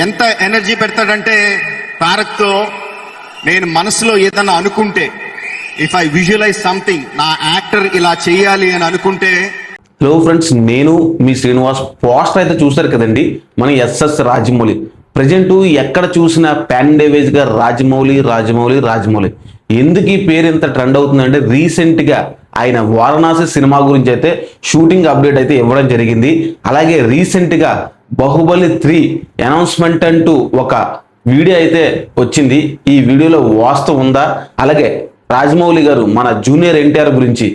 ఎంత ఎనర్జీ పెడతాడంటే తారక్తో నేను మనసులో ఏదన్నా అనుకుంటే, ఇఫ్ ఐ విజువలైజ్ సంథింగ్, నా యాక్టర్ ఇలా చేయాలి అని అనుకుంటే. హలో ఫ్రెండ్స్, నేను మీ శ్రీనివాస్. పోస్టర్ అయితే చూసారు కదండి, మన ఎస్ఎస్ రాజమౌళి. ప్రజెంట్ ఎక్కడ చూసినా పాన్ డేవేజ్ గా రాజమౌళి రాజమౌళి రాజమౌళి. ఎందుకు ఈ పేరు ఎంత ట్రెండ్ అవుతుందంటే, రీసెంట్ గా ఆయన వారణాసి సినిమా గురించి అయితే షూటింగ్ అప్డేట్ అయితే ఇవ్వడం జరిగింది. అలాగే రీసెంట్ గా బాహుబలి 3 అనౌన్స్మెంట్ అంటూ ఒక వీడియో అయితే వచ్చింది. ఈ వీడియోలో వాస్తవం ఉందా, అలాగే రాజమౌళి గారు మన జూనియర్ ఎన్టీఆర్ గురించి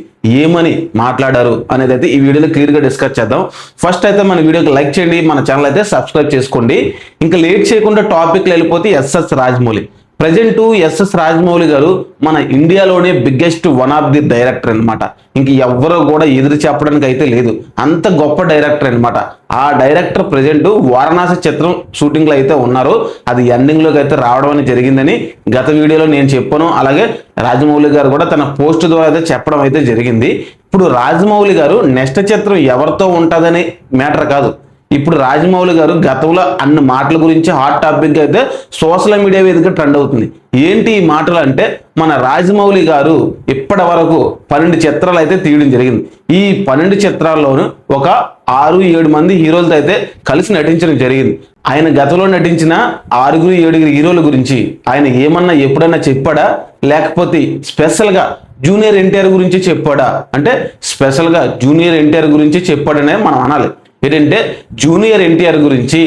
ఏమని మాట్లాడారు అనేది అయితే ఈ వీడియోలో క్లియర్ గా డిస్కస్ చేద్దాం. ఫస్ట్ అయితే మన వీడియోకి లైక్ చేయండి, మన ఛానల్ అయితే సబ్స్క్రైబ్ చేసుకోండి. ఇంకా లేట్ చేయకుండా టాపిక్ వెళ్ళిపోతే ఎస్ఎస్ రాజమౌళి. ప్రజెంట్ ఎస్ఎస్ రాజమౌళి గారు మన ఇండియాలోనే biggest one of the director అనమాట. ఇంక ఎవ్వరూ కూడా ఎదురు చెప్పడానికి అయితే లేదు, అంత గొప్ప డైరెక్టర్ అనమాట. ఆ డైరెక్టర్ ప్రజెంట్ వారణాసి చిత్రం షూటింగ్ లో అయితే ఉన్నారు. అది ఎండింగ్ లోకి అయితే రావడం అనేది జరిగిందని గత వీడియోలో నేను చెప్పాను. అలాగే రాజమౌళి గారు కూడా తన పోస్ట్ ద్వారా అయితే చెప్పడం అయితే జరిగింది. ఇప్పుడు రాజమౌళి గారు నెక్స్ట్ చిత్రం ఎవరితో ఉంటుందని మ్యాటర్ కాదు. ఇప్పుడు రాజమౌళి గారు గతంలో అన్ని మాటల గురించి హాట్ టాపిక్ అయితే సోషల్ మీడియా వేదిక ట్రెండ్ అవుతుంది. ఏంటి ఈ మాటలు అంటే, మన రాజమౌళి గారు ఇప్పటి వరకు 12 చిత్రాలు అయితే తీయడం జరిగింది. ఈ 12 చిత్రాల్లోనూ ఒక 6-7 మంది హీరోలతో అయితే కలిసి నటించడం జరిగింది. ఆయన గతంలో నటించిన 6-7 హీరోల గురించి ఆయన ఏమన్నా ఎప్పుడన్నా చెప్పాడా, లేకపోతే స్పెషల్ గా జూనియర్ ఎన్టీఆర్ గురించి చెప్పాడా అంటే, స్పెషల్ గా జూనియర్ ఎన్టీఆర్ గురించి చెప్పాడనే మనం అనాలి. ఏంటంటే జూనియర్ ఎన్టీఆర్ గురించి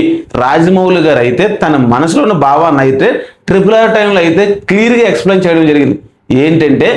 రాజమౌళి గారు అయితే తన మనసులోని భావాన్ని అయితే RRR టైంలో అయితే క్లియర్గా ఎక్స్ప్లెయిన్ చేయడం జరిగింది. ఏంటంటే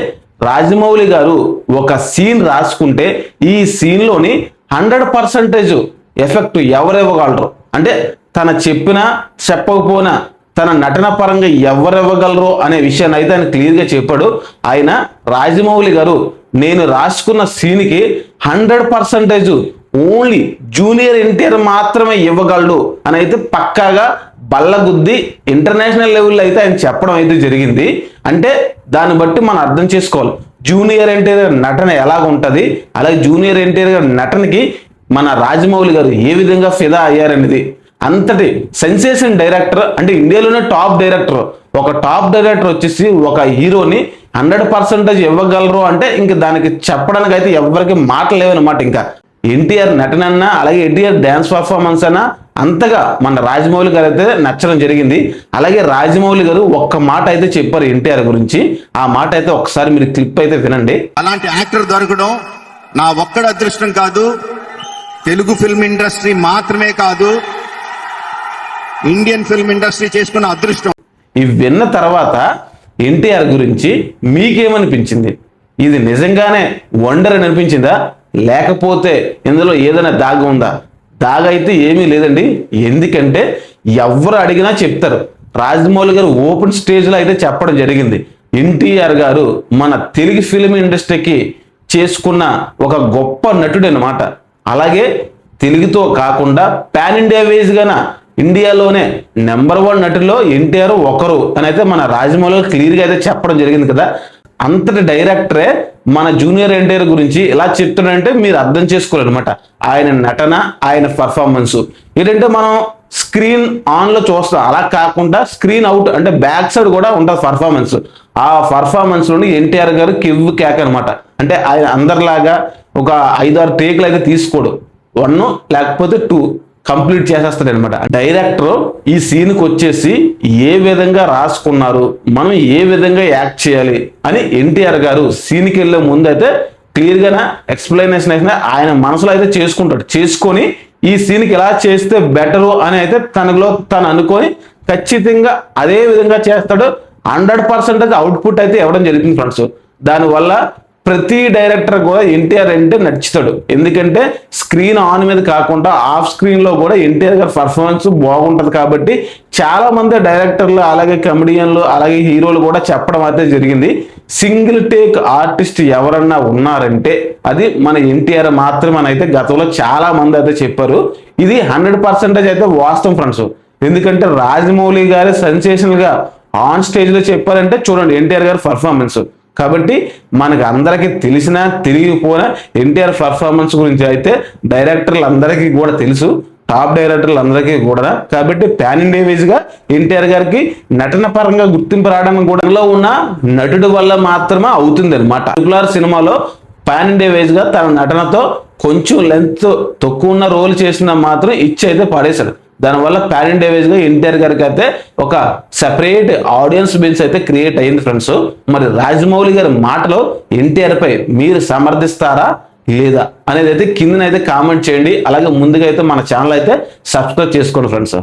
రాజమౌళి గారు ఒక సీన్ రాసుకుంటే ఈ సీన్లోని 100% ఎఫెక్ట్ ఎవరివ్వగలరు అంటే, తన చెప్పినా చెప్పకపోయినా తన నటన పరంగా ఎవరివ్వగలరు అనే విషయాన్ని అయితే ఆయన క్లియర్గా చెప్పాడు. ఆయన రాజమౌళి గారు నేను రాసుకున్న సీన్కి 100% ఓన్లీ జూనియర్ ఎన్టీఆర్ మాత్రమే ఇవ్వగలడు అని అయితే పక్కాగా బల్లగుద్ది ఇంటర్నేషనల్ లెవెల్లో అయితే ఆయన చెప్పడం అయితే జరిగింది. అంటే దాన్ని బట్టి మనం అర్థం చేసుకోవాలి జూనియర్ ఎన్టీఆర్ నటన ఎలాగ ఉంటుంది, అలాగే జూనియర్ ఎన్టీఆర్ గారి నటనకి మన రాజమౌళి గారు ఏ విధంగా ఫిదా అయ్యారనేది. అంతటి సెన్సేషన్ డైరెక్టర్ అంటే ఇండియాలోనే టాప్ డైరెక్టర్. ఒక టాప్ డైరెక్టర్ వచ్చేసి ఒక హీరోని 100% ఇవ్వగలరు అంటే ఇంక దానికి చెప్పడానికి అయితే ఎవరికి మాటలు లేవన్నమాట. ఇంకా ఎన్టీఆర్ నటన అన్నా అలాగే ఎన్టీఆర్ డ్యాన్స్ పర్ఫార్మెన్స్ అన్నా అంతగా మన రాజమౌళి గారు అయితే నచ్చడం జరిగింది. అలాగే రాజమౌళి గారు ఒక్క మాట అయితే చెప్పారు ఎన్టీఆర్ గురించి. ఆ మాట అయితే ఒకసారి మీరు క్లిప్ అయితే వినండి. అలాంటి యాక్టర్ దొరకడం నా ఒక్కడ అదృష్టం కాదు, తెలుగు ఫిల్మ్ ఇండస్ట్రీ మాత్రమే కాదు, ఇండియన్ ఫిల్మ్ ఇండస్ట్రీ చేసుకున్న అదృష్టం. ఇవి విన్న తర్వాత ఎన్టీఆర్ గురించి మీకేమనిపించింది? ఇది నిజంగానే వండర్ అని అనిపించిందా, లేకపోతే ఇందులో ఏదైనా దాగి ఉందా? దాగైతే ఏమీ లేదండి. ఎందుకంటే ఎవరు అడిగినా చెప్తారు. రాజమౌళి గారు ఓపెన్ స్టేజ్లో అయితే చెప్పడం జరిగింది, ఎన్టీఆర్ గారు మన తెలుగు ఫిల్మ్ ఇండస్ట్రీకి చేసుకున్న ఒక గొప్ప నటుడు అన్నమాట. అలాగే తెలుగుతో కాకుండా పాన్ ఇండియా వేజ్గాన ఇండియాలోనే నెంబర్ 1 నటులో ఎన్టీఆర్ ఒకరు అని అయితే మన రాజమౌళి గారు క్లియర్గా అయితే చెప్పడం జరిగింది కదా. అంతటి డైరెక్టరే మన జూనియర్ ఎన్టీఆర్ గురించి ఇలా చెప్తున్నాడంటే మీరు అర్థం చేసుకోవాలన్నమాట. ఆయన నటన, ఆయన పర్ఫార్మెన్స్ ఏంటంటే మనం స్క్రీన్ ఆన్లో చూస్తాం, అలా కాకుండా స్క్రీన్ అవుట్ అంటే బ్యాక్ సైడ్ కూడా ఉంటుంది పర్ఫార్మెన్స్. ఆ పర్ఫార్మెన్స్ నుండి ఎన్టీఆర్ గారు కివ్వు కేక్ అనమాట. అంటే ఆయన అందరిలాగా ఒక 5-6 టేకులు అయితే తీసుకోడు, 1 లేకపోతే 2 కంప్లీట్ చేసేస్తాడు అనమాట. డైరెక్టర్ ఈ సీన్కి వచ్చేసి ఏ విధంగా రాసుకున్నారు, మనం ఏ విధంగా యాక్ట్ చేయాలి అని ఎన్టీఆర్ గారు సీన్కి వెళ్ళే ముందు అయితే క్లియర్గా ఎక్స్ప్లెనేషన్ అయితే ఆయన మనసులో అయితే చేసుకుంటాడు. చేసుకొని ఈ సీన్కి ఎలా చేస్తే బెటరు అని అయితే తనలో తను అనుకొని ఖచ్చితంగా అదే విధంగా చేస్తాడు. 100% అవుట్పుట్ అయితే ఇవ్వడం జరుగుతుంది ఫ్రెండ్స్. దానివల్ల ప్రతి డైరెక్టర్ కూడా ఎన్టీఆర్ అంటే నచ్చుతాడు. ఎందుకంటే స్క్రీన్ ఆన్ మీద కాకుండా ఆఫ్ స్క్రీన్లో కూడా ఎన్టీఆర్ గారి పర్ఫార్మెన్స్ బాగుంటుంది. కాబట్టి చాలా మంది డైరెక్టర్లు అలాగే కమెడియన్లు అలాగే హీరోలు కూడా చెప్పడం అయితే జరిగింది, సింగిల్ టేక్ ఆర్టిస్ట్ ఎవరన్నా ఉన్నారంటే అది మన ఎన్టీఆర్ మాత్రమే అని అయితే గతంలో చాలా మంది అయితే చెప్పారు. ఇది 100% అయితే వాస్తవం ఫ్రెండ్స్. ఎందుకంటే రాజమౌళి గారి సెన్సేషనల్ గా ఆన్ స్టేజ్ లో చెప్పారంటే చూడండి ఎన్టీఆర్ గారి పర్ఫార్మెన్స్. కాబట్టి మనకు అందరికీ తెలిసినా తెలియకపోయినా ఎన్టీఆర్ పర్ఫార్మెన్స్ గురించి అయితే డైరెక్టర్లు అందరికీ కూడా తెలుసు. టాప్ డైరెక్టర్లు అందరికీ కూడా. కాబట్టి పాన్ ఇండియా వైజ్ గా ఎన్టీఆర్ గారికి నటన పరంగా గుర్తింపు రావడానికి కూడా ఉన్న నటుడు వల్ల మాత్రమే అవుతుంది అనమాట. సినిమాలో పాన్ ఇండియా వైజ్ గా తన నటనతో కొంచెం లెంత్ తక్కువ ఉన్న రోల్ చేసిన మాత్రం ఇచ్చి అయితే పడేశాడు. దానివల్ల పాన్ ఇండియా వైజ్ గా ఎన్టీఆర్ గారికి అయితే ఒక సెపరేట్ ఆడియన్స్ బేస్ అయితే క్రియేట్ అయింది ఫ్రెండ్స్. మరి రాజమౌళి గారి మాటలో ఎన్టీఆర్ పై మీరు సమర్థిస్తారా లేదా అనేది అయితే కిందనైతే కామెంట్ చేయండి. అలాగే ముందుగా అయితే మన ఛానల్ అయితే సబ్స్క్రైబ్ చేసుకోండి ఫ్రెండ్స్.